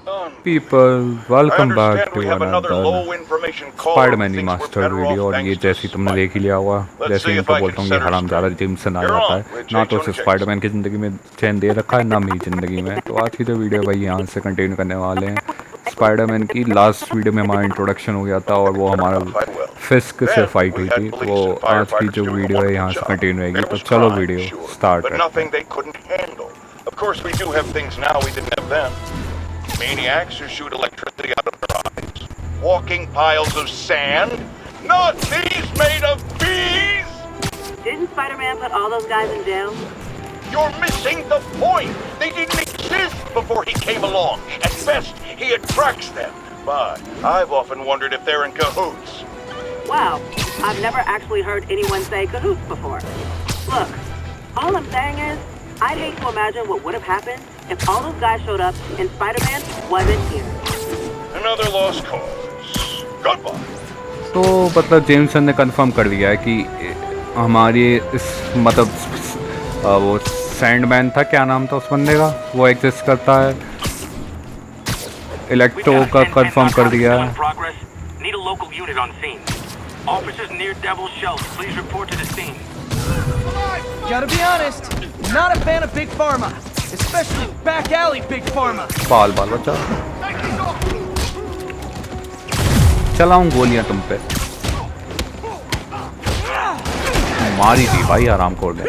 People, welcome back understand we to have another another low information caller who Spider-Man thinks we're Remastered better video. off और ये thanks to जैसे ही तुमने देख ही लिया होगा, Let's जैसे see ही if इनको I can बोलता हूँ ये set her हराम ज़्यादा straight. जिमसन आ You're जाता on है। with ना J. तो उसे Jonah Jameson. स्पाइडरमैन की ज़िंदगी में चैन दे रखा है, ना मेरी ज़िंदगी में। तो आज की जो वीडियो भाई यहाँ से कंटिन्यू करने वाले हैं। स्पाइडरमैन की लास्ट वीडियो में हमारा इंट्रोडक्शन हो गया था और वो हमारा Fight well. फिस्क से Then फाइट we हुई had थी। तो वो police and आज की firefighters जो doing a वीडियो है wonderful यहाँ से job. कंटिन्यू रहेगी। There तो was चलो crime, video sure, start but करते nothing हैं। they couldn't handle. Of course, we do have things now we didn't have then. Maniacs who shoot electricity out of their eyes. Walking piles of sand. Not these made of bees! Didn't Spider-Man put all those guys in jail? You're missing the point! They didn't exist before he came along. At best, he attracts them. But I've often wondered if they're in cahoots. Wow, I've never actually heard anyone say cahoots before. Look, all I'm saying is, I'd hate to imagine what would have happened if all those guys showed up and Spider-Man wasn't here. Another lost cause. Goodbye. तो मतलब Jameson ने confirm कर दिया है कि हमारी इस मतलब वो सैंडमैन था, क्या नाम था उस बंदे का, वो एग्जिस्ट करता है। इलेक्ट्रो का कंफर्म कर दिया है। Gotta be honest, not a fan of big pharma, especially back alley big pharma. बाल बाल बचा, चलाऊं गोलियां तुम पे। मारी थी भाई आराम खोल दे।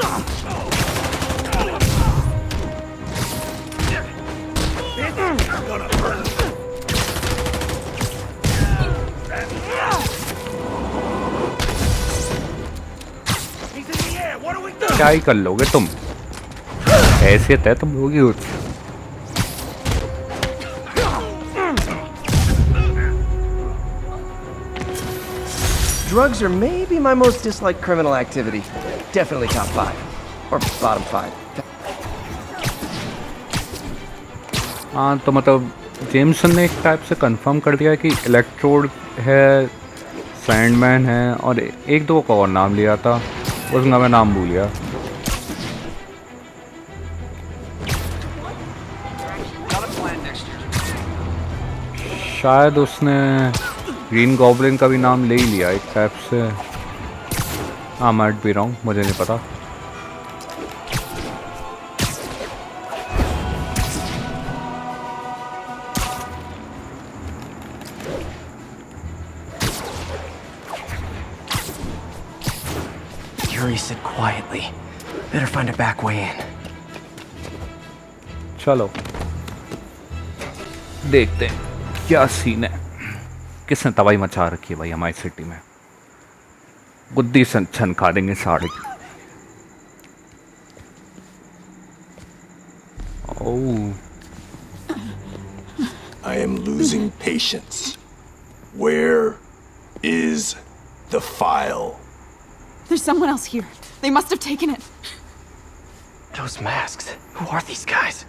क्या ही कर लोगे तुम, हैसियत है तुम लोगी कुछ। Drugs are maybe my most disliked criminal activity. Definitely top 5. Or bottom 5. हाँ तो मतलब जेम्सन ने एक टाइप से कंफर्म कर दिया कि इलेक्ट्रोड है, सैंडमैन है और एक दो का और नाम लिया था, उसका मैं नाम भूल गया। शायद उसने ग्रीन गॉब्लिन का भी नाम ले ही लिया एक टाइप से। हाँ माइट बी रॉन्ग, मुझे नहीं पता। Yuri said quietly. Better find a back way in. चलो देखते हैं क्या सीन है। किसने तबाही मचा रखी है भाई हमारी सिटी में। गुद्दी छन खा देंगे साड़ी। ओह I am losing patience. Where is the file? There's someone else here. They must have taken it. Those masks. Who are these guys?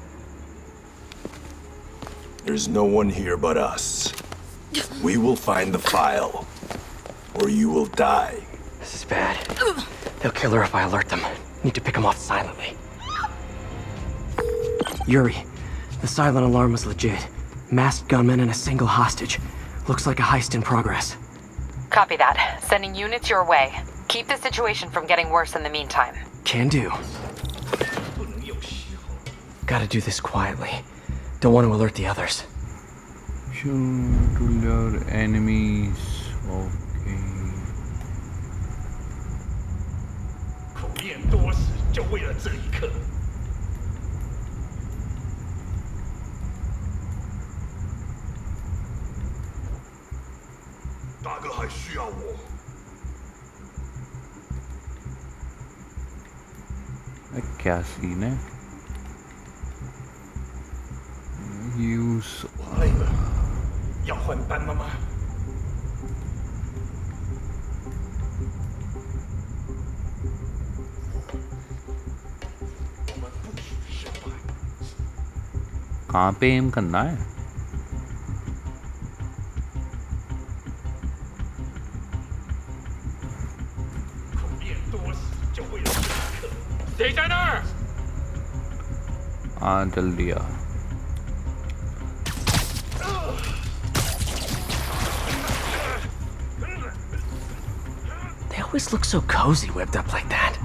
There's no one here but us. We will find the file, or you will die. This is bad. They'll kill her if I alert them. Need to pick them off silently. Yuri, the silent alarm was legit. Masked gunmen and a single hostage. Looks like a heist in progress. Copy that. Sending units your way. Keep the situation from getting worse in the meantime. Can do. Gotta do this quietly. Don't want to alert the others. shoot to lure enemies. Okay. 考验多时，就为了这一刻。大哥还需要我。 क्या scene है? Use 我累了，要换班了吗？我们不许失败。 कहाँ पे M करना है? हाँ जल्दी आ। always look so cozy webbed up like that.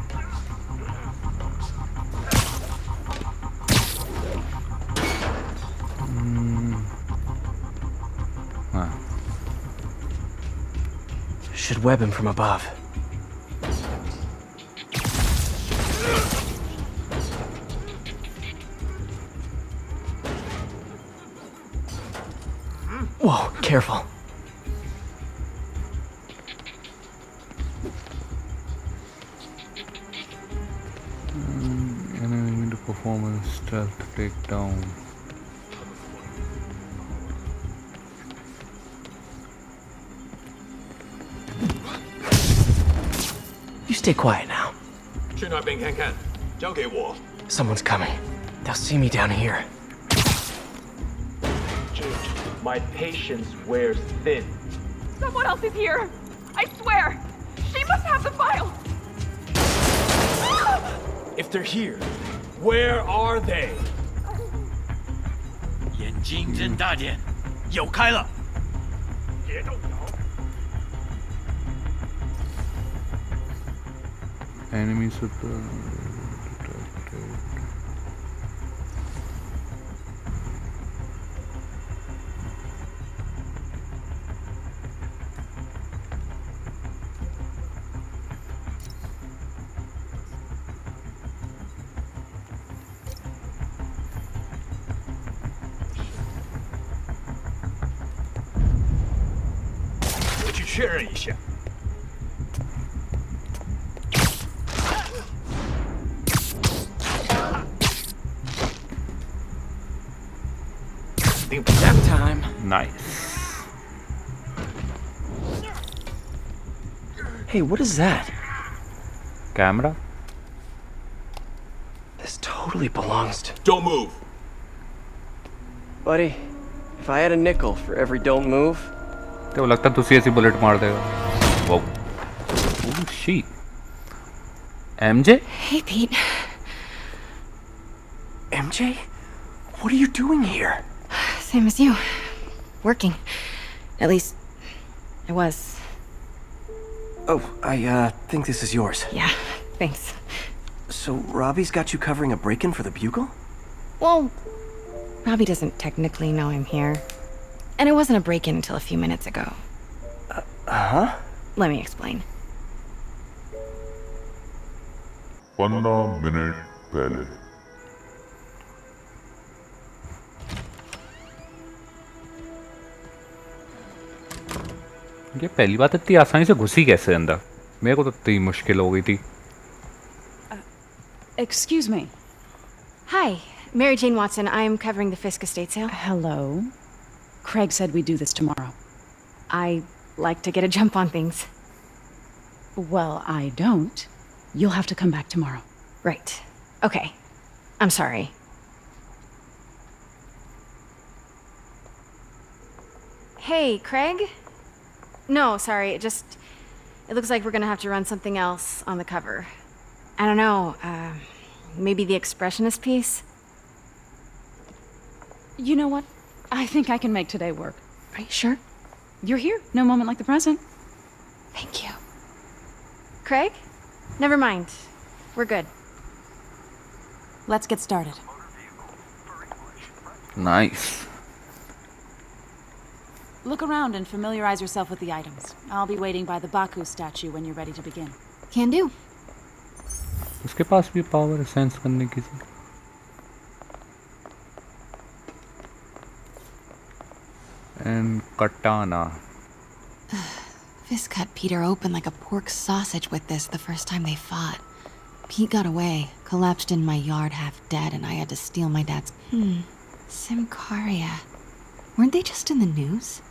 Huh. Should web him from above. Whoa, careful. Enemy to perform a stealth takedown. You stay quiet now. 去那边看看，交给我。 Someone's coming. They'll see me down here. Dude, my patience wears thin. Someone else is here! I swear! She must have the file! If they're here, where are they? 眼睛睁大点，有开了。别动摇。 Enemy super. Nap time. Nice. Hey, what is that? Camera? This totally belongs to... Don't move. Buddy, if I had a nickel for every don't move... तो लगता है तुसी ऐसी bullet मार देगा. Wow. Oh shit. MJ? Hey, Pete. MJ? What are you doing here? Same as you. Working. At least, I was. Oh, I think this is yours. Yeah, thanks. So, Robbie's got you covering a break-in for the Bugle? Well, Robbie doesn't technically know I'm here. And it wasn't a break-in until a few minutes ago. Uh-huh? Let me explain. 15 minute पहले ये पहली बात इतनी आसानी से घुसी कैसे अंदर? मेरे को तो इतनी मुश्किल हो गई थी. Excuse me. Hi, Mary Jane Watson. I'm covering the Fisk estate sale. Hello. Craig said we'd do this tomorrow. I like to get a jump on things. Well, I don't. You'll have to come back tomorrow. Right. Okay. I'm sorry. Hey, Craig? No, sorry. It looks like we're gonna have to run something else on the cover. I don't know, maybe the expressionist piece? You know what? I think I can make today work. Are you sure? You're here. No moment like the present. Thank you. Craig? Never mind. We're good. Let's get started. Nice. Look around and familiarize yourself with the items. I'll be waiting by the Baku statue when you're ready to begin. Can do. उसके पास भी power है sense करने की. And katana. Fisk cut Peter open like a pork sausage with this the first time they fought. Pete got away, collapsed in my yard half dead, and I had to steal my dad's... Simcaria. Weren't they just in the news?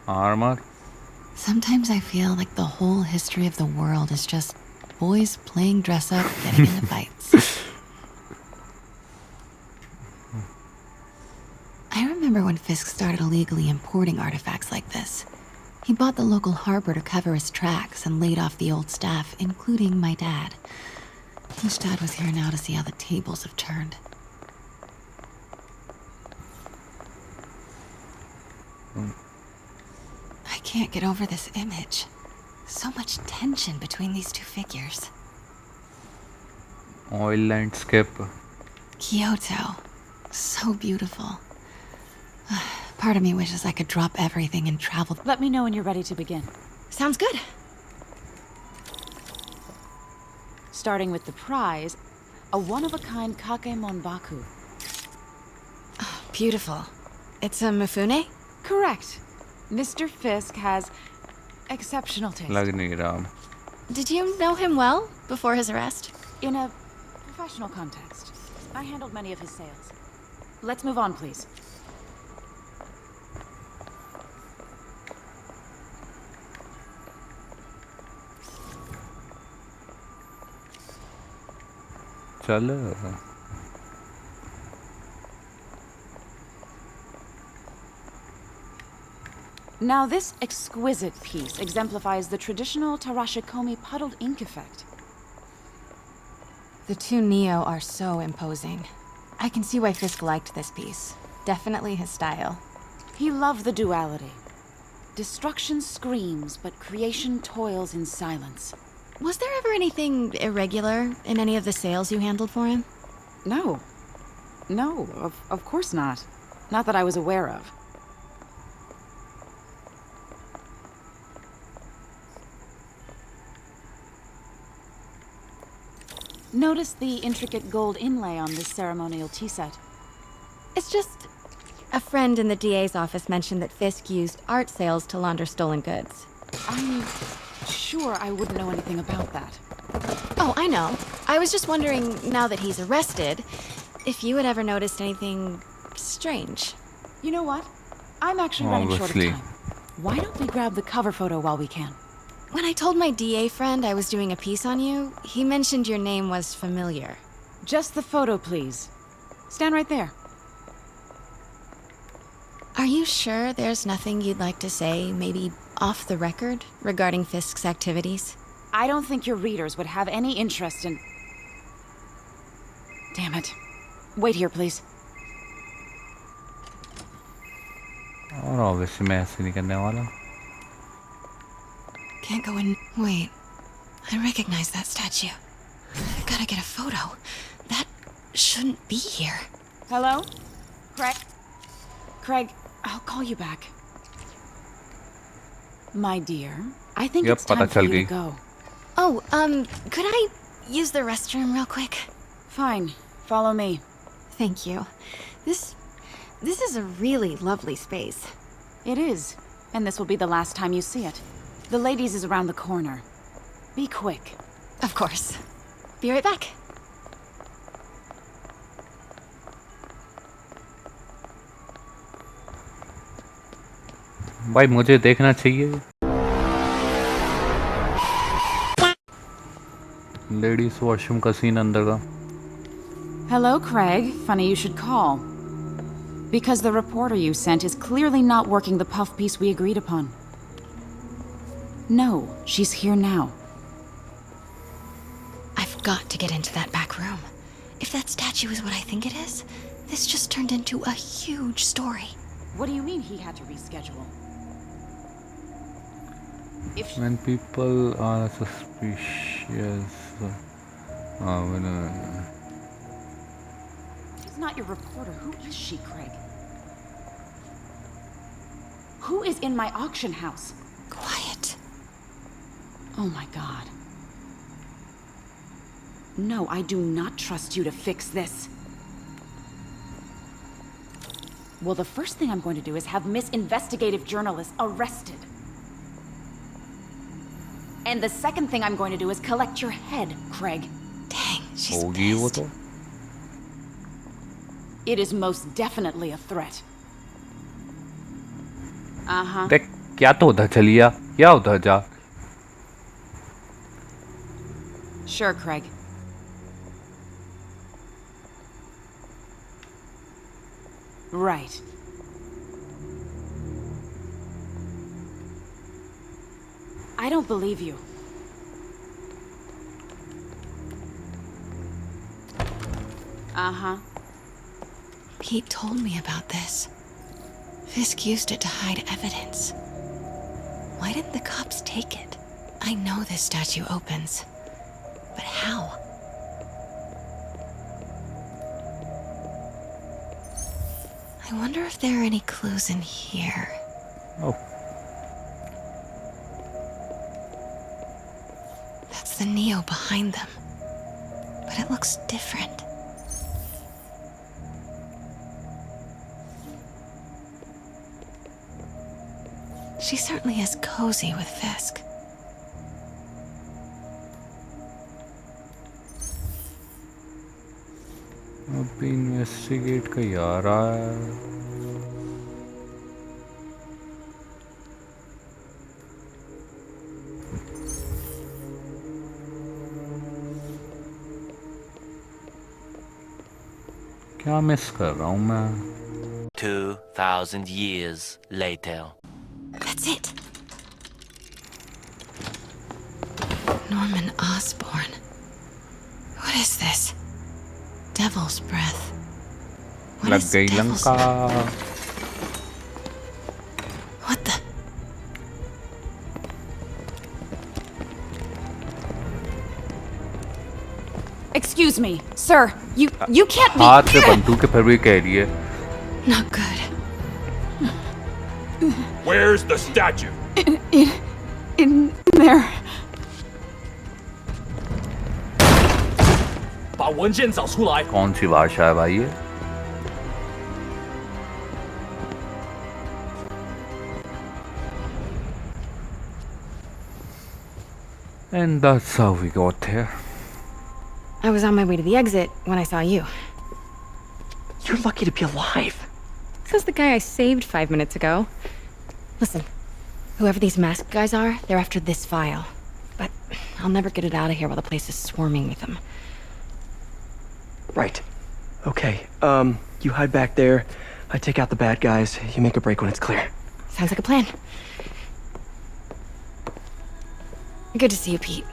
Armor. Sometimes I feel like the whole history of the world is just boys playing dress up, getting into fights. I remember when Fisk started illegally importing artifacts like this. He bought the local harbor to cover his tracks and laid off the old staff, including my dad. Wish Dad was here now to see how the tables have turned. can't get over this image. So much tension between these two figures. Oil landscape. Kyoto. So beautiful. Part of me wishes I could drop everything and travel. Let me know when you're ready to begin. Sounds good. Starting with the prize, a one-of-a-kind Kakemon Baku. Beautiful. It's a Mifune? Correct. Mr. Fisk has exceptional taste. लग नहीं रहा. Did you know him well before his arrest? In a professional context, I handled many of his sales. Let's move on, please. चलो. Now this exquisite piece exemplifies the traditional Tarashikomi puddled ink effect. The two Neo are so imposing. I can see why Fisk liked this piece. Definitely his style. He loved the duality. Destruction screams, but creation toils in silence. Was there ever anything irregular in any of the sales you handled for him? No. No, of course not. Not that I was aware of. Notice the intricate gold inlay on this ceremonial tea set. It's just... a friend in the DA's office mentioned that Fisk used art sales to launder stolen goods. I'm sure I wouldn't know anything about that. Oh, I know. I was just wondering, now that he's arrested, if you had ever noticed anything strange. You know what? I'm actually running short of time. Why don't we grab the cover photo while we can? When I told my DA friend I was doing a piece on you, he mentioned your name was familiar. Just the photo, please. Stand right there. Are you sure there's nothing you'd like to say, maybe off the record, regarding Fisk's activities? I don't think your readers would have any interest in... Damn it. Wait here, please. और obviously मैं ऐसे नहीं करने वाला. Can't go in. Wait. I recognize that statue. I gotta get a photo. That shouldn't be here. Hello? Craig? Craig, I'll call you back. My dear, I think it's time for you to go. Oh, could I use the restroom real quick? Fine. Follow me. Thank you. This is a really lovely space. It is. And this will be the last time you see it. The ladies is around the corner. Be quick. Of course. Be right back. भाई मुझे देखना चाहिए. Ladies washroom का scene अंदर का. Hello, Craig. Funny you should call. Because the reporter you sent is clearly not working the puff piece we agreed upon. No, she's here now. I've got to get into that back room. If that statue is what I think it is, this just turned into a huge story. What do you mean he had to reschedule? When people are suspicious, She's not your reporter. Who is she, Craig? Who is in my auction house? Quiet. Oh my god. No, I do not trust you to fix this. Well, the first thing I'm going to do is have Miss Investigative Journalist arrested. And the second thing I'm going to do is collect your head, Craig. Dang, she's pissed. It is most definitely a threat. Uh-huh. देख क्या तो उधर चलिया या उधर जा. Sure, Craig. Right. I don't believe you. Uh-huh. Pete told me about this. Fisk used it to hide evidence. Why didn't the cops take it? I know this statue opens. But how? I wonder if there are any clues in here. Oh. That's the Neo behind them. But it looks different. She certainly is cozy with Fisk. अभी investigate का यार आया क्या miss कर रहा हूँ मैं 2000 years later. That's it. Norman Osborn. What is this? Devil's breath. What लग is गई devil's Lanka What the? Excuse me, sir. You can't be. हाथ से बंदूक के फिर भी कह रही है Not good. Where's the statue? In there. 把文件找出来。 कौन सी भाषा है भाई ये And that's how we got here. I was on my way to the exit when I saw you. You're lucky to be alive. Says the guy I saved 5 minutes ago. Listen, whoever these masked guys are, they're after this file. But I'll never get it out of here while the place is swarming with them. Right. Okay, you hide back there. I take out the bad guys. You make a break when it's clear. Sounds like a plan. Good to see you, Pete.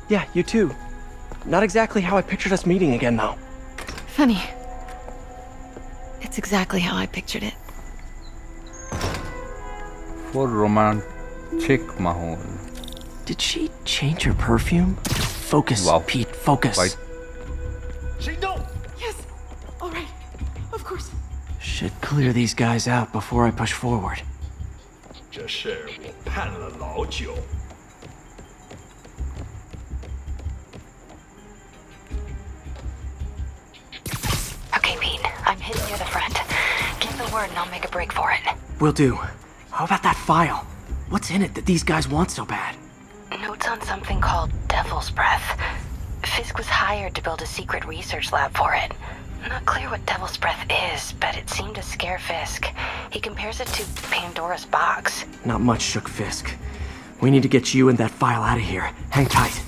Yeah, you too. Not exactly how I pictured us meeting again, though. Funny. It's exactly how I pictured it. For romantic mahol. Did she change her perfume? Focus, Wow. Pete, focus. Right. Yes. All right. Of course. Should clear these guys out before I push forward. 这事我盼了老久。 Okay, Pete. I'm hidden near the front. Give the word and I'll make a break for it. Will do. How about that file? What's in it that these guys want so bad? Notes on something called Devil's Breath. Fisk was hired to build a secret research lab for it. Not clear what Devil's Breath is, but it seemed to scare Fisk. He compares it to Pandora's box. Not much shook Fisk. We need to get you and that file out of here. Hang tight.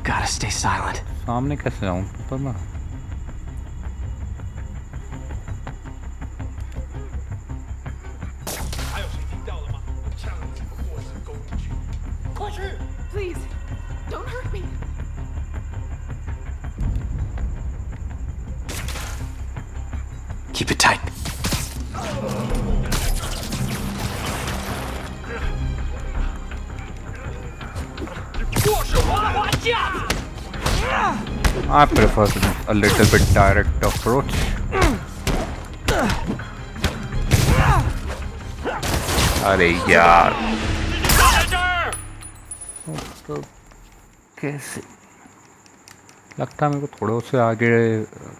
Gotta stay silent. सामने कैसे जाऊँ पर मैं Please, don't hurt me. Keep it tight. I prefer a little bit direct approach. अरे यार तो कैसे लगता है मेरे को थोड़ा उससे आगे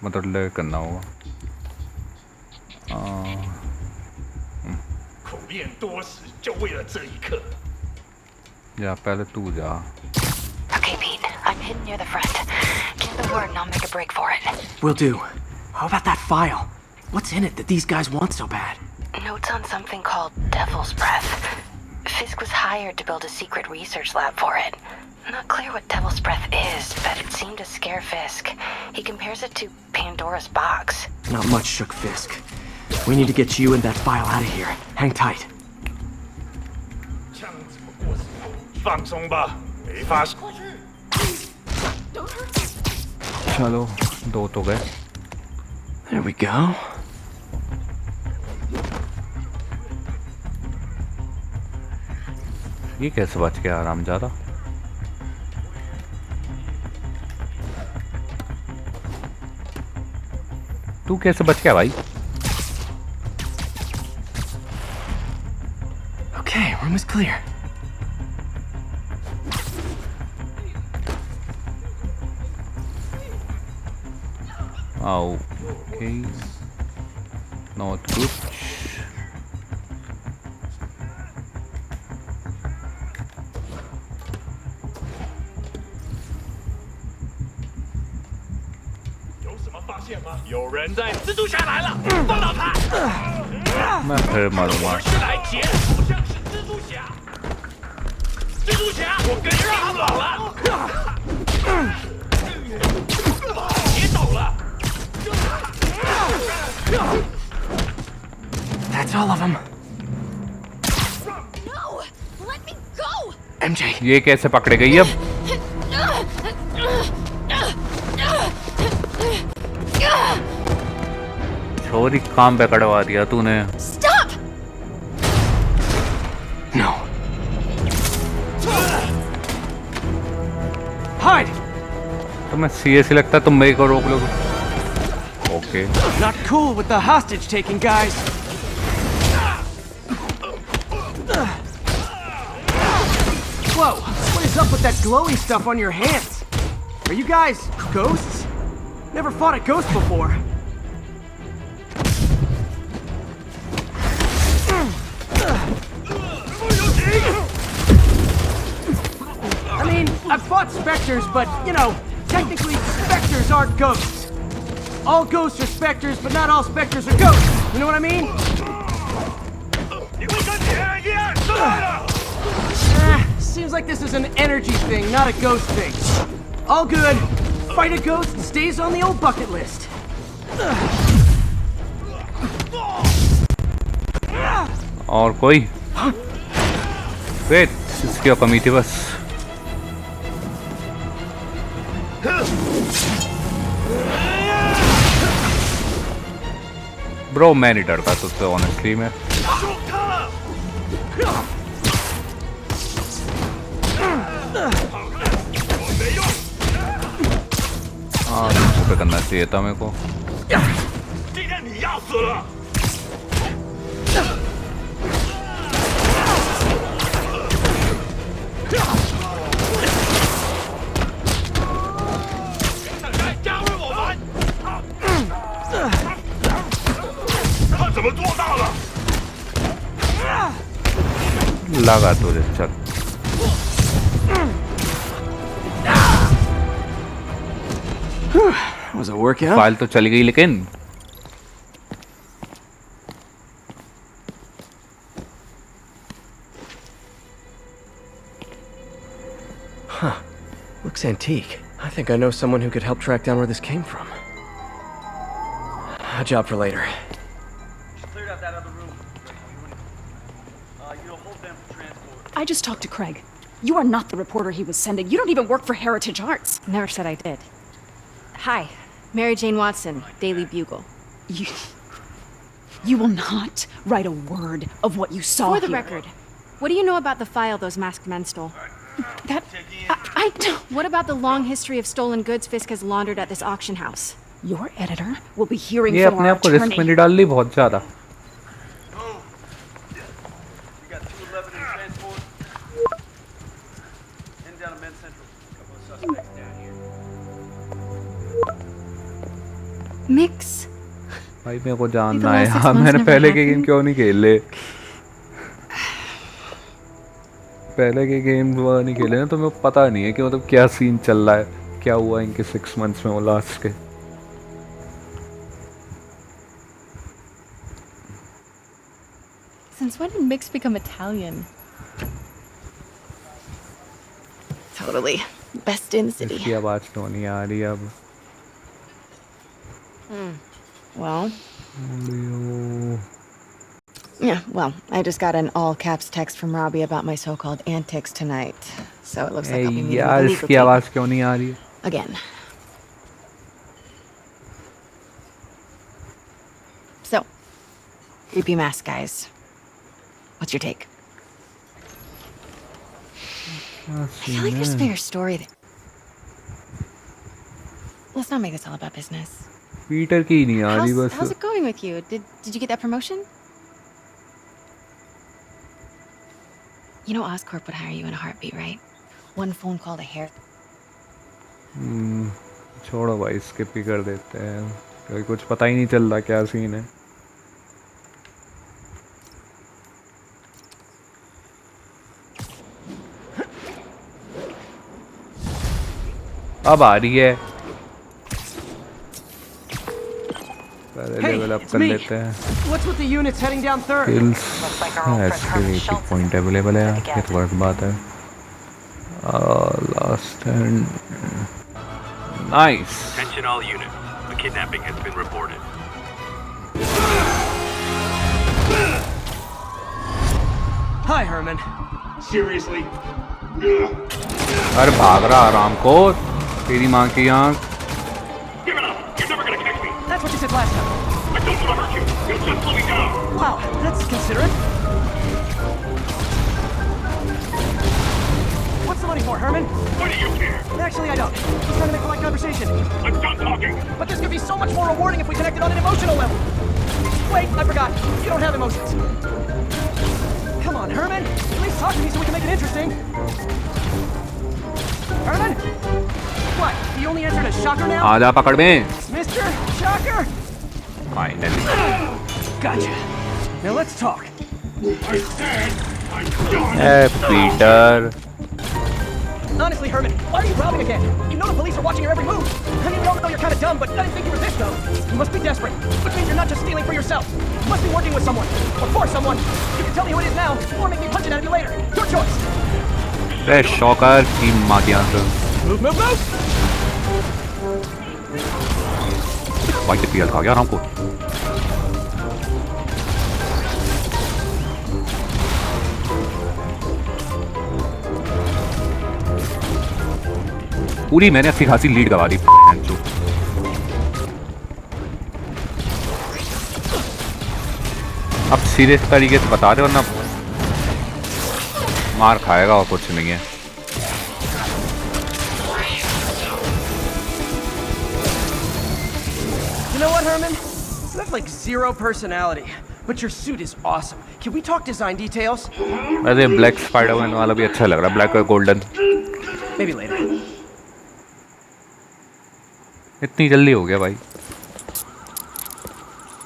मतलब करना होगा 口练多时，就为了这一刻。 जा पहले तू जा Okay, Pete. I'm hidden near the front. Give the word and I'll make a break for it. Will do. How about that file? What's in it that these guys want so bad? Notes on something called Devil's Breath. Fisk was hired to build a secret research lab for it. Not clear what Devil's Breath is, but it seemed to scare Fisk. He compares it to Pandora's box. Not much shook Fisk. We need to get you and that file out of here. Hang tight. 放松吧，没发生。चलो 2 तो गए। There we go. ये कैसे बच गया आरामजादा? तू कैसे बच गया भाई? Okay, room is clear. Okay. Not good. मैं फिर मारूंगा। That's all of them. No! Let me go! MJ. ये कैसे पकड़े गई अब? छोरी काम पे कड़वा दिया तूने। Stop! No. Hide! तुम्हें सीरियसली लगता है तुम मेरे को रोक लोगे? Okay. Not cool with the hostage taking, guys. Whoa! What is up with that glowy stuff on your hands? Are you guys ghosts? Never fought a ghost before. I mean, I've fought specters, but, you know, technically specters aren't ghosts. All ghosts are specters, but not all specters are ghosts. You know what I mean? Seems like this is an energy thing, not a ghost thing. All good. Fight a ghost stays on the old bucket list. और कोई? Wait, इसकी कमी थी बस। Bro मैं नहीं डरता तुझसे ऑनेस्टली में। हाँ पे करना चाहिए था मेरे को। लगा तुझे चल। Was it working? फाइल तो चली गई लेकिन। Huh. Looks antique. I think I know someone who could help track down where this came from. A job for later. Cleared out that other room. You'll hold them for transport. I just talked to Craig. You are not the reporter he was sending. You don't even work for Heritage Arts. Never said I did. Hi, Mary Jane Watson, Daily Bugle. You will not write a word of what you saw For the here. record, what do you know about the file those masked men stole? That... I don't... What about the long history of stolen goods Fisk has laundered at this auction house? Your editor will be hearing ये from अपने our आप को risk में attorney. नहीं डाल ली बहुत ज़्यादा। We got 211 in transport. Heading down to Men's Central. Couple of suspects down here. Mix. भाई मेरे को जानना last है 6 यार, months मैंने never पहले के happened? गेम क्यों नहीं खेले? पहले के गेम वो नहीं खेले ना, तो मेरे को पता नहीं है कि मतलब क्या सीन चल रहा है, क्या हुआ इनके 6 months में वो लास्ट के। Since when did Mix become Italian? Totally. Best in the city. इसकी आवाज़ तो नहीं आ रही अब। Well, Yeah, well, I just got an all-caps text from Robbie about my so-called antics tonight. So it looks like I'll be meeting with यार the legal इसकी team. आवाज़ क्यों नहीं आ रही है? Again. So, creepy mask guys. What's your take? I feel like there's a bigger story there. Let's not make this all about business. Peter की नहीं आ रही बस. How's it going with you? Did you get that promotion? You know Oscorp would hire you in a heartbeat, right? One phone call to hair. छोड़ो भाई, skip ही कर देते हैं क्योंकि कुछ पता ही नहीं चल रहा क्या सीन है. अब आ रही है. लेवल अप कर लेते हैं. What's with the units heading down third? Escalating point available है. ये तो वर्क बात है. Last and nice. Attention all units. A kidnapping has been reported. Hi, Herman. Seriously? अरे भाग रहा आराम को. तेरी माँ की आँख. Give it up! You're never gonna catch me! That's what you said last time. I don't want to hurt you! You'll just slow me down! Wow, that's considerate. What's the money for, Herman? Why do you care? Actually, I don't. Just trying to make polite conversation. I'm done talking! But this could be so much more rewarding if we connected on an emotional level. Wait, I forgot. You don't have emotions. Come on, Herman. At least talk to me so we can make it interesting. Herman? What? The only answer to shocker now? आजा पकड़ में. Mr. Shocker? Finally. Gotcha. Now let's talk. I said I'm done! Hey, Peter. Honestly, Herman, why are you robbing again? You know the police are watching your every move. I mean, we all know you're kind of dumb, but I didn't think you were this dumb. You must be desperate, which means you're not just stealing for yourself. You must be working with someone, or for someone. You can tell me who it is now, or make me punch it out of you later. Your choice. Hey, shocker की माँ की आंख. Move, move, move! भाई के PL खा गया आराम को. पूरी मैंने अच्छी खासी लीड गवा दी. अब सीधे तरीके से बता रहे वरना मार खाएगा और कुछ नहीं है. You know what, Herman? You have like zero personality, but your suit is awesome. Can we talk design details? अरे ब्लैक स्पाइडरमैन वाला भी अच्छा लग रहा है. ब्लैक और गोल्डन. Maybe later. इतनी जल्दी हो गया भाई.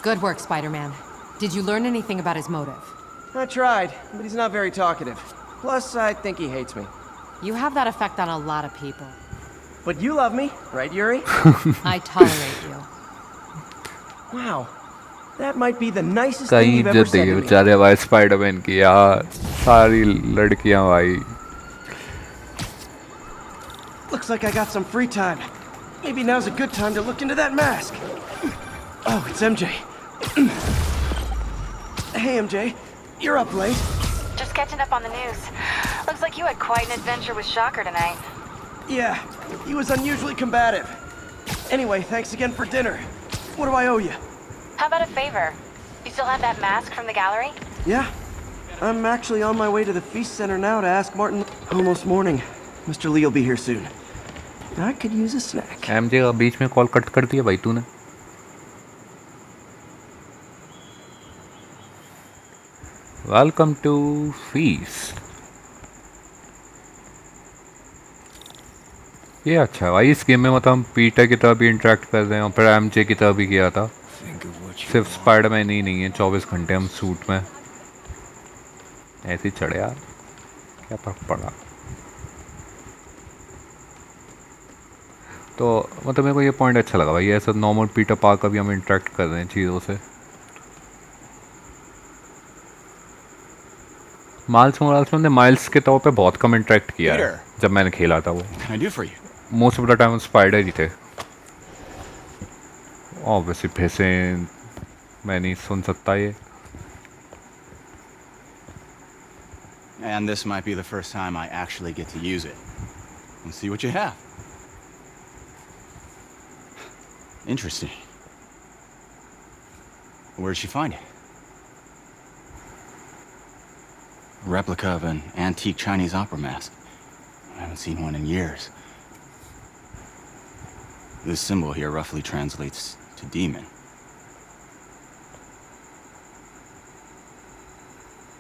Good work, Spider-Man. Did you learn anything about his motive? I tried, but he's not very talkative. Plus, I think he hates me. You have that effect on a lot of people. But you love me, right, Yuri? I tolerate you. Wow. That might be the nicest thing कहीं you've ever इज्जत said देगी to me. बेचारे भाई Spiderman की यार. सारी लड़कियां भाई. Looks like I got some free time. Maybe now's a good time to look into that mask. Oh, it's MJ. Hey, MJ. You're up late. Just catching up on the news. Looks like you had quite an adventure with Shocker tonight. Yeah, he was unusually combative. Anyway, thanks again for dinner. What do I owe you? How about a favor? You still have that mask from the gallery? Yeah. I'm actually on my way to the Feast Center now to ask Martin. Almost morning. Mr. Lee will be here soon. I could use a snack. MJ का बीच में call cut कर दिया भाई तूने. Welcome to feast. ये अच्छा है भाई. इस गेम में मतलब हम पीटर की तरह भी इंटरेक्ट कर रहे हैं और फिर एमजे की तरह भी किया था. सिर्फ स्पाइडरमैन ही नहीं है. 24 घंटे हम सूट में ऐसे ही चढ़े यार. क्या फर्क पड़ा. तो मतलब मेरे को ये पॉइंट अच्छा लगा भाई. ऐसा नॉर्मल पीटर पार्कर भी हम इंटरेक्ट कर रहे हैं चीज़ों से. माइल्स ने माइल्स के तौर पे बहुत कम इंटरेक्ट किया है जब मैंने खेला था वो. Most of the time spider ही थे. ऑब्वियसली फिर से मैं नहीं सुन सकता ये. And this might be the first time I actually get to use it. Let's see what you have. Interesting. Where'd she find it? A replica of an antique Chinese opera mask. I haven't seen one in years. This symbol here roughly translates to demon.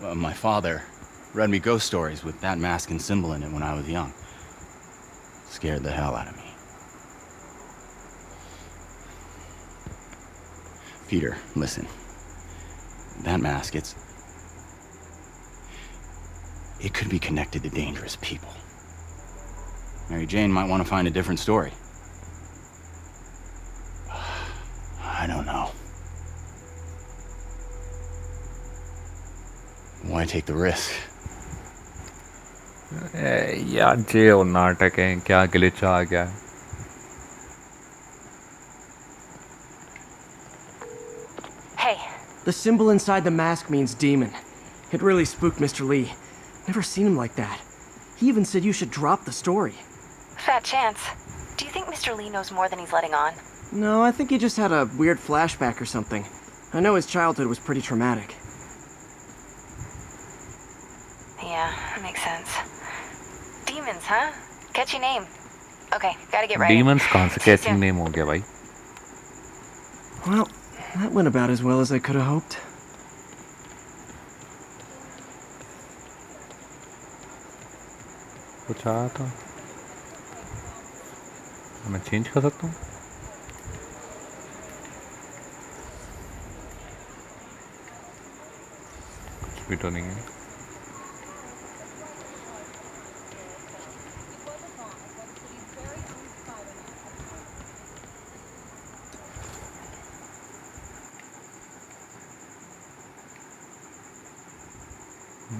Well, my father read me ghost stories with that mask and symbol in it when I was young. Scared the hell out of me. Peter, listen. That mask, it could be connected to dangerous people. Mary Jane might want to find a different story. I don't know. Why take the risk? यार जे और नाटक है क्या glitch आ गया है Hey. The symbol inside the mask means demon. It really spooked Mr. Lee. Never seen him like that. He even said you should drop the story. Fat chance. Do you think Mr. Lee knows more than he's letting on? No, I think he just had a weird flashback or something. I know his childhood was pretty traumatic. Yeah, that makes sense. Demons, huh? Catchy name. Okay, gotta get right. Demons कहाँ से catchy name हो गया भाई? Well, that went about as well as I could have hoped. कुछ आया था? मैं change कर सकता हूँ? कुछ भी तो नहीं है.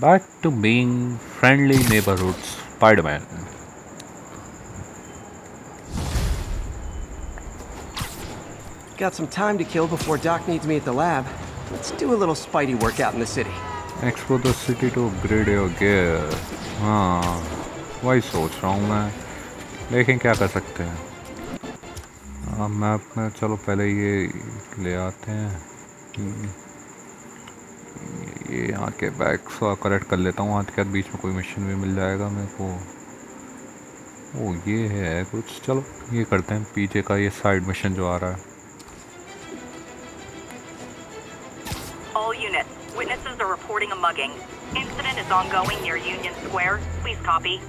Back to being friendly neighborhoods, Spider-Man. Got some time to kill before Doc needs me at the lab. Let's do a little Spidey workout in the city. Explore the city to upgrade your gear. हाँ, वही सोच रहा हूँ मैं. देखें क्या कर सकते हैं. मैप में चलो पहले ये ले आते हैं. ये यहाँ के बैग्स कलेक्ट कर लेता हूँ. आज के बाद बीच में कोई मिशन भी मिल जाएगा मेरे को. ओ ये है कुछ. चलो ये करते हैं. पीछे का ये साइड मिशन जो आ रहा है. All units, witnesses are reporting a mugging. Incident is ongoing near Union Square. Please copy.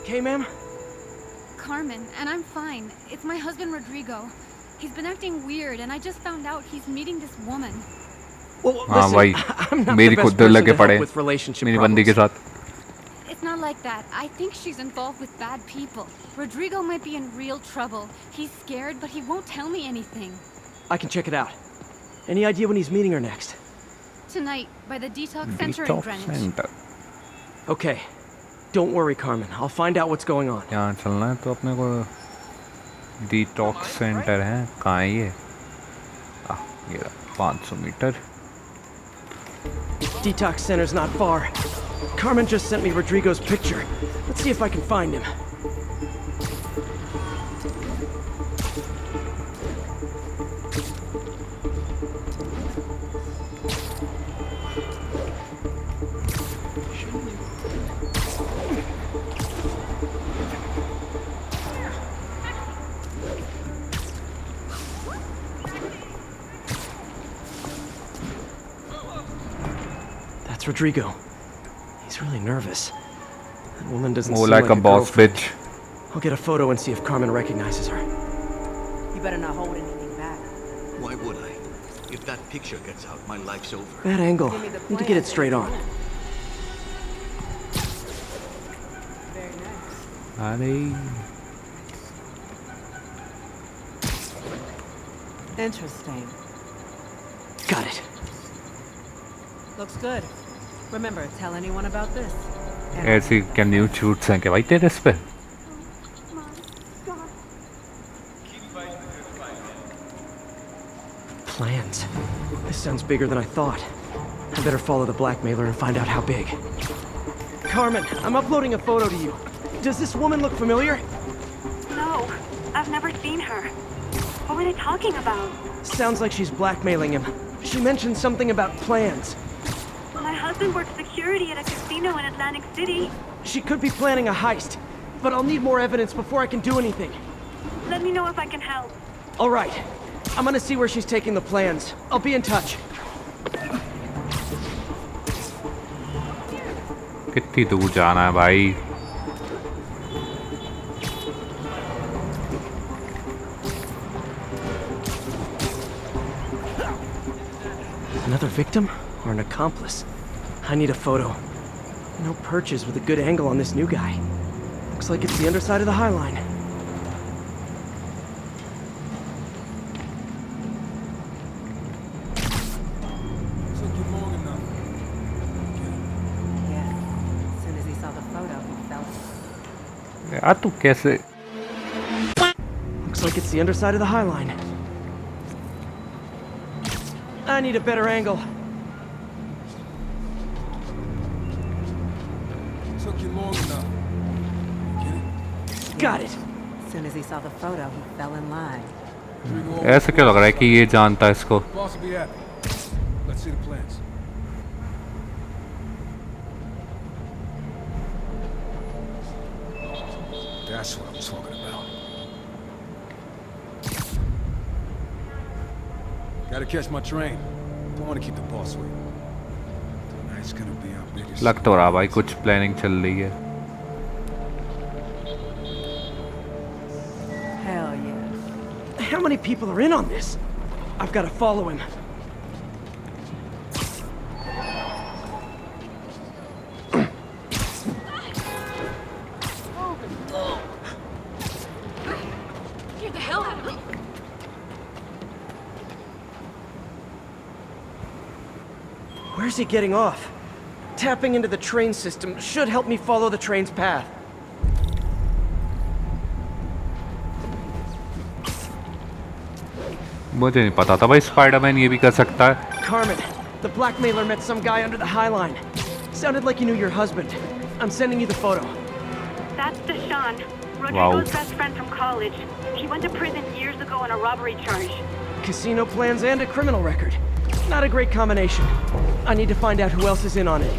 Okay, ma'am? Carmen, and I'm fine. It's my husband, Rodrigo. He's been acting weird, and I just found out he's meeting this woman. Well, हाँ listen, भाई I'm not मेरी the खुद best दिल person लगे to पड़े help with relationship मेरी बंदी के problems. साथ. It's not like that. I think she's involved with bad people. Rodrigo might be in real trouble. He's scared, but he won't tell me anything. I can check it out. Any idea when he's meeting her next? Tonight, by the detox center in Greenwich. Okay. Don't worry, Carmen. I'll find out what's going on. यहाँ चलना है तो अपने को detox centre है. कहाँ है ये? ये 500 metre. Detox center's not far. Carmen just sent me Rodrigo's picture. Let's see if I can find him. That's Rodrigo. He's really nervous. That woman doesn't seem like a boss girlfriend. bitch. I'll get a photo and see if Carmen recognizes her. You better not hold anything back. Why would I? If that picture gets out, my life's over. Bad angle. Need to get it straight on. अरे Interesting. Got it. Looks good. Remember, tell anyone about this. ऐसी क्या new shoots हैं क्या भाई तेरे इस पे? Plans. This sounds bigger than I thought. I better follow the blackmailer and find out how big. Carmen, I'm uploading a photo to you. Does this woman look familiar? No, I've never seen her. What were they talking about? Sounds like she's blackmailing him. She mentioned something about plans. My husband works security at a casino in Atlantic City. She could be planning a heist, but I'll need more evidence before I can do anything. Let me know if I can help. All right. I'm gonna see where she's taking the plans. I'll be in touch. कितनी दूर जाना है भाई? Another victim or an accomplice? I need a photo. No perches with a good angle on this new guy. Looks like it's the underside of the High Line. Took you long enough. Yeah. As soon as he saw the photo, he felt it. यार तू कैसे? Looks like it's the underside of the High Line. I need a better angle. Took you long enough. Get it? Got it. As soon as he saw the photo, he fell in line. ऐसा क्यों लग रहा है कि ये जानता है इसको? Boss will be happy. Let's see the plans. That's what I'm talking about. Gotta catch my train. Don't want to keep the boss waiting. Tonight's gonna be our biggest. लग तो रहा भाई कुछ प्लानिंग चल रही है. Hell yeah. How many people are in on this? I've got to follow him. Get the hell out of me. Where's he getting off? Tapping into the train system should help me follow the train's path. मुझे नहीं पता था भाई Spiderman ये भी कर सकता है. Carmen, the blackmailer met some guy under the High Line. Sounded like you knew your husband. I'm sending you the photo. That's Deshaun, Rodrigo's Wow. best friend from college. He went to prison years ago on a robbery charge. Casino plans and a criminal record. Not a great combination. I need to find out who else is in on it.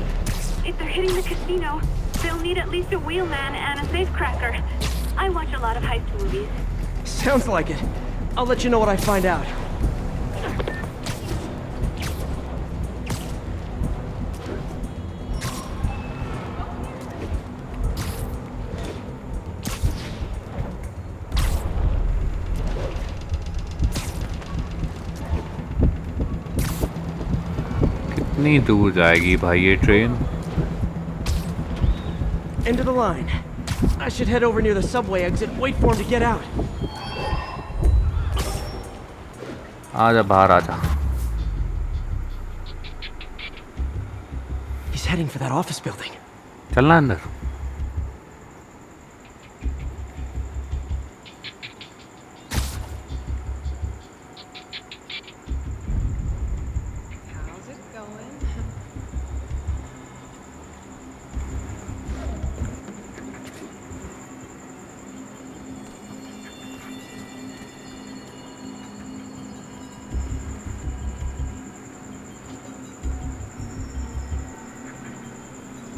If they're hitting the casino, they'll need at least a wheelman and a safecracker. I watch a lot of heist movies. Sounds like it. I'll let you know what I find out. कितनी दूर जाएगी भाई ये train? End of the line. I should head over near the subway exit. Wait for him to get out. आजा बाहर आजा. He's heading for that office building. चलना अंदर. How's it going?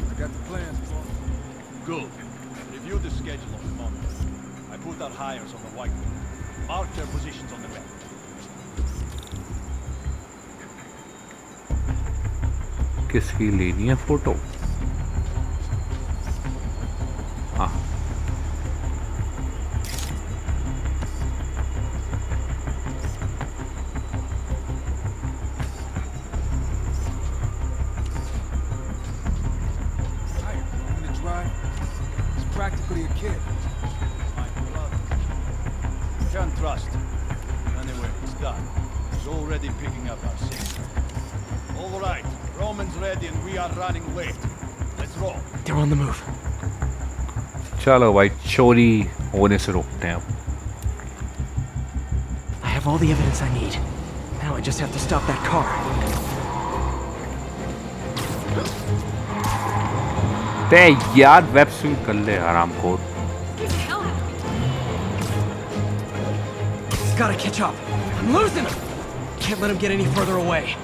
I got the plans, boss. Good. Review the schedule of the monitor. I put our hires on the whiteboard. Mark their positions on the map. किसकी लेनी है photo? हाँ. I'm gonna drive. He's practically a kid. My brother. Can't trust. Anyway, it's done. He's already picking up our signal. All right. Roman's ready and we are running late. Let's roll. They're on the move. चलो भाई चोरी होने से रोकते हैं अब. I have all the evidence I need. Now I just have to stop that car. ते यार वेब स्विंग कर ले हरामखोर. Gotta catch up. I'm losing him. Can't let him get any further away.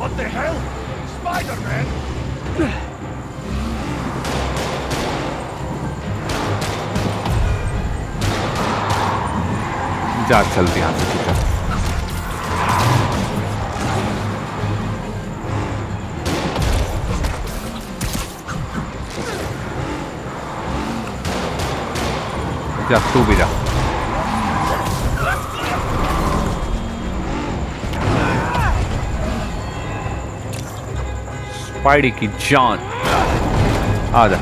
What the hell? Spider-Man? जा चलते यहाँ से चल. जा तू भी जा. स्पाइडी की जान आ जा.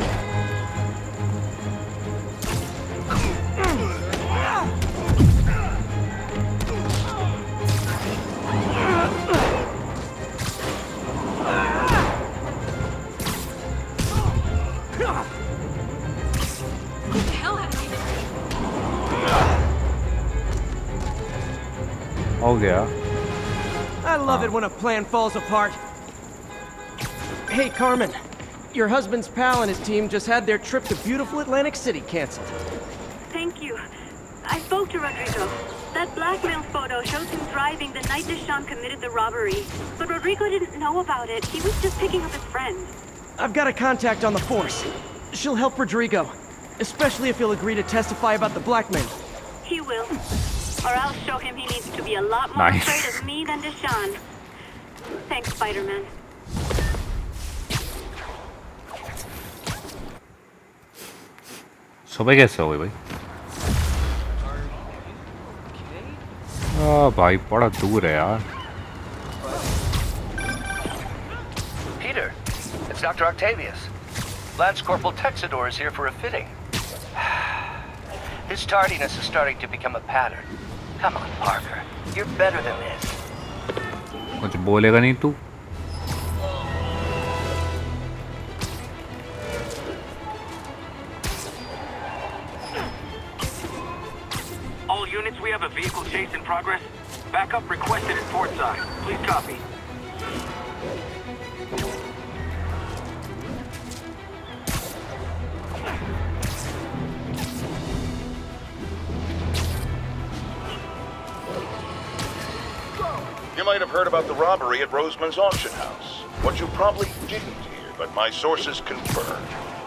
हो गया. I love it when a plan falls apart. Hey, Carmen. Your husband's pal and his team just had their trip to beautiful Atlantic City canceled. Thank you. I spoke to Rodrigo. That blackmail photo shows him driving the night Deshaun committed the robbery. But Rodrigo didn't know about it. He was just picking up his friend. I've got a contact on the force. She'll help Rodrigo. Especially if he'll agree to testify about the blackmail. He will. Or I'll show him he needs to be a lot more afraid of me than Deshaun. Thanks, Spider-Man. सुबह कैसे हो गई भाई? भाई बड़ा दूर है यार. Peter, it's Dr. Octavius. Lance Corporal Texador is here for a fitting. His tardiness is starting to become a pattern. Come on, Parker. You're better than this. कुछ बोलेगा नहीं तू? All units, we have a vehicle chase in progress. Backup requested at port side. Please copy. You might have heard about the robbery at Roseman's auction house. What you probably didn't hear, but my sources confirm,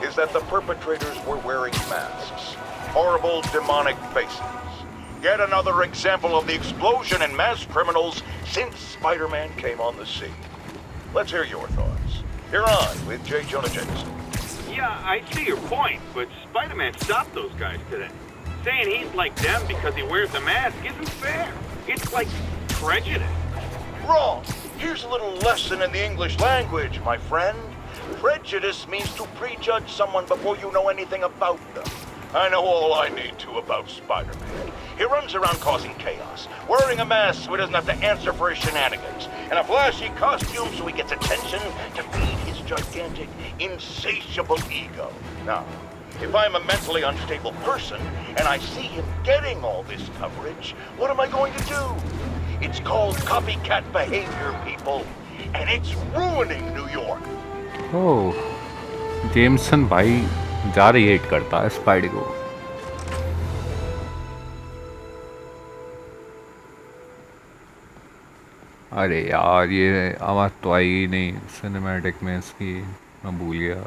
is that the perpetrators were wearing masks. Horrible, demonic faces. Yet another example of the explosion in mass criminals since Spider-Man came on the scene. Let's hear your thoughts. You're on with J. Jonah Jameson. Yeah, I see your point, but Spider-Man stopped those guys today. Saying he's like them because he wears a mask isn't fair. It's like prejudice. Wrong. Here's a little lesson in the English language, my friend. Prejudice means to prejudge someone before you know anything about them. I know all I need to about Spider-Man. He runs around causing chaos, wearing a mask so he doesn't have to answer for his shenanigans, and a flashy costume so he gets attention to feed his gigantic, insatiable ego. Now, if I'm a mentally unstable person, and I see him getting all this coverage, what am I going to do? It's called copycat behavior, people, and it's ruining New York. Oh, Jameson भाई जा रही hate करता है spidey को. अरे यार ये आवाज़ तो आई ही नहीं सिनेमैटिक में इसकी, मैं भूल गया.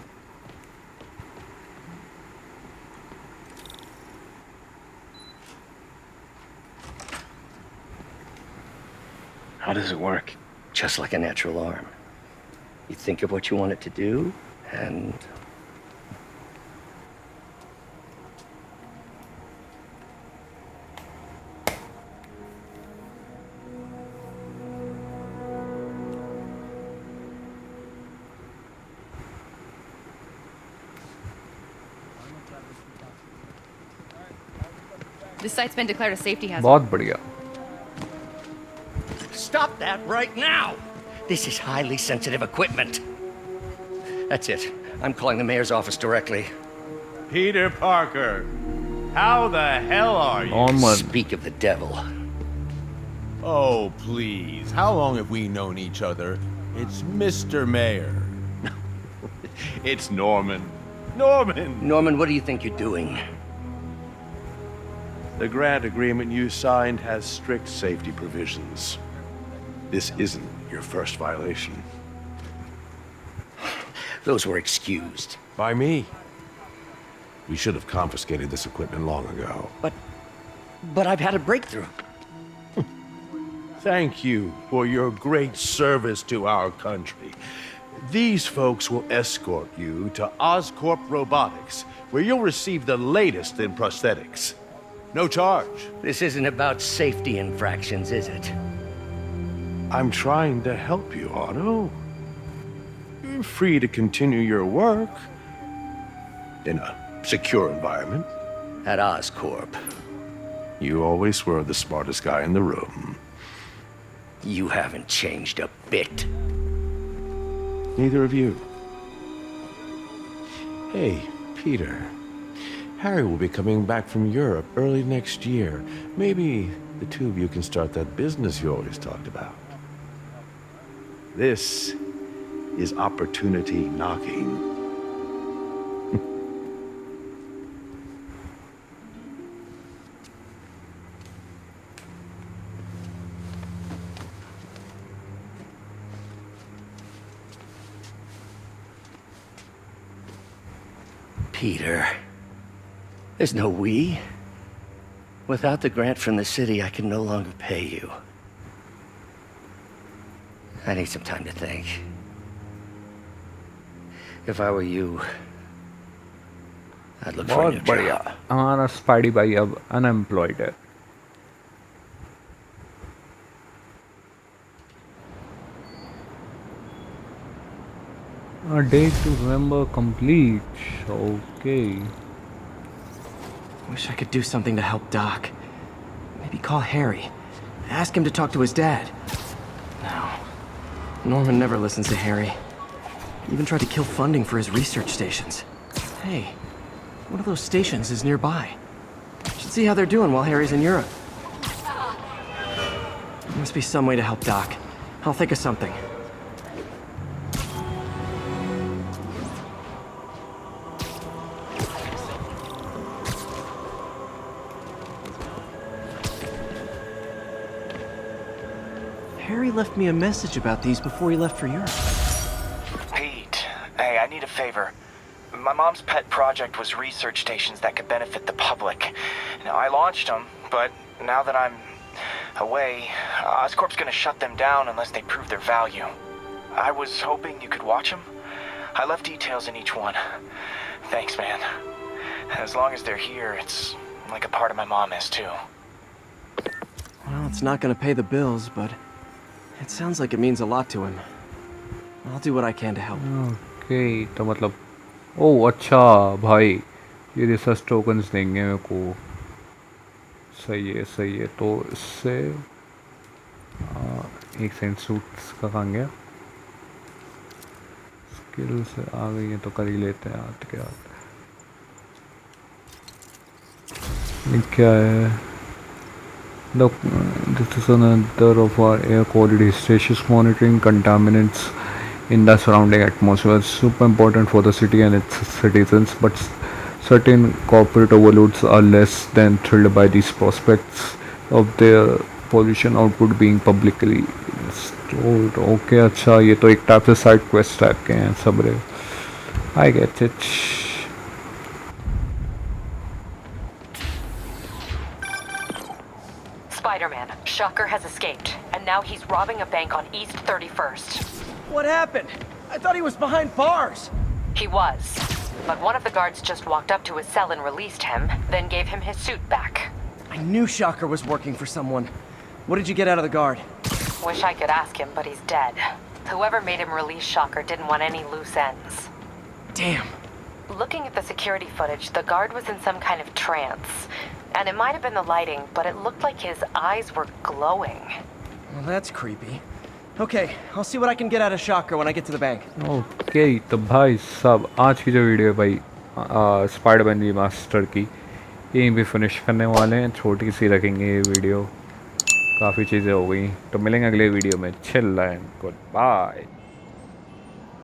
How does it work? Just like a natural arm. You think of what you want it to do, and... This site's been declared a safety hazard. बहुत बढ़िया. Stop that right now! This is highly sensitive equipment. That's it. I'm calling the mayor's office directly. Peter Parker, how the hell are you? Norman. Speak of the devil. Oh, please. How long have we known each other? It's Mr. Mayor. It's Norman. Norman! Norman, what do you think you're doing? The grant agreement you signed has strict safety provisions. This isn't your first violation. Those were excused. By me. We should have confiscated this equipment long ago. But I've had a breakthrough. Thank you for your great service to our country. These folks will escort you to Oscorp Robotics, where you'll receive the latest in prosthetics. No charge. This isn't about safety infractions, is it? I'm trying to help you, Otto. You're free to continue your work in a secure environment. At Oscorp. You always were the smartest guy in the room. You haven't changed a bit. Neither of you. Hey, Peter. Harry will be coming back from Europe early next year. Maybe the two of you can start that business you always talked about. This is opportunity knocking. Peter. There's no we. Without the grant from the city, I can no longer pay you. I need some time to think. If I were you, I'd look for a new बहुत बढ़िया. job. हमारा spidey भाई अब unemployed है. A day to remember complete. Okay. Wish I could do something to help Doc. Maybe call Harry. Ask him to talk to his dad. No. Norman never listens to Harry. He even tried to kill funding for his research stations. Hey, one of those stations is nearby. Should see how they're doing while Harry's in Europe. There must be some way to help Doc. I'll think of something. Harry left me a message about these before he left for Europe. Pete, hey, I need a favor. My mom's pet project was research stations that could benefit the public. Now, I launched them, but now that I'm away, Oscorp's gonna shut them down unless they prove their value. I was hoping you could watch them. I left details in each one. Thanks, man. As long as they're here, it's like a part of my mom is, too. Well, it's not gonna pay the bills, but it sounds like it means a lot to him. I'll do what I can to help. Okay, तो मतलब ओह अच्छा भाई ये research tokens देंगे मेरे को. सही है. तो इससे एक सेंट सूट्स का कहाँ गया. स्किल्स आ गई है तो कर ही लेते हैं. ये क्या है. Look, this is another of our air quality stations monitoring contaminants in the surrounding atmosphere. It's super important for the city and its citizens, but certain corporate overlords are less than thrilled by these prospects of their pollution output being publicly stored. Okay, अच्छा ये तो एक type से side quest type के हैं सब रे. I get it. Spider-Man, Shocker has escaped, and now he's robbing a bank on East 31st. What happened? I thought he was behind bars. He was, but one of the guards just walked up to his cell and released him, then gave him his suit back. I knew Shocker was working for someone. What did you get out of the guard? Wish I could ask him, but he's dead. Whoever made him release Shocker didn't want any loose ends. Damn. Looking at the security footage, the guard was in some kind of trance. And it might have been the lighting, but it looked like his eyes were glowing. Well, that's creepy. Okay, I'll see what I can get out of Shocker when I get to the bank. Okay तो भाई साहब आज की जो video है भाई Spiderman remaster की यहीं भी फिनिश करने वाले हैं। छोटी सी रखेंगे ये वीडियो, काफ़ी चीज़ें हो गई। तो मिलेंगे अगले वीडियो में। Chill and good bye.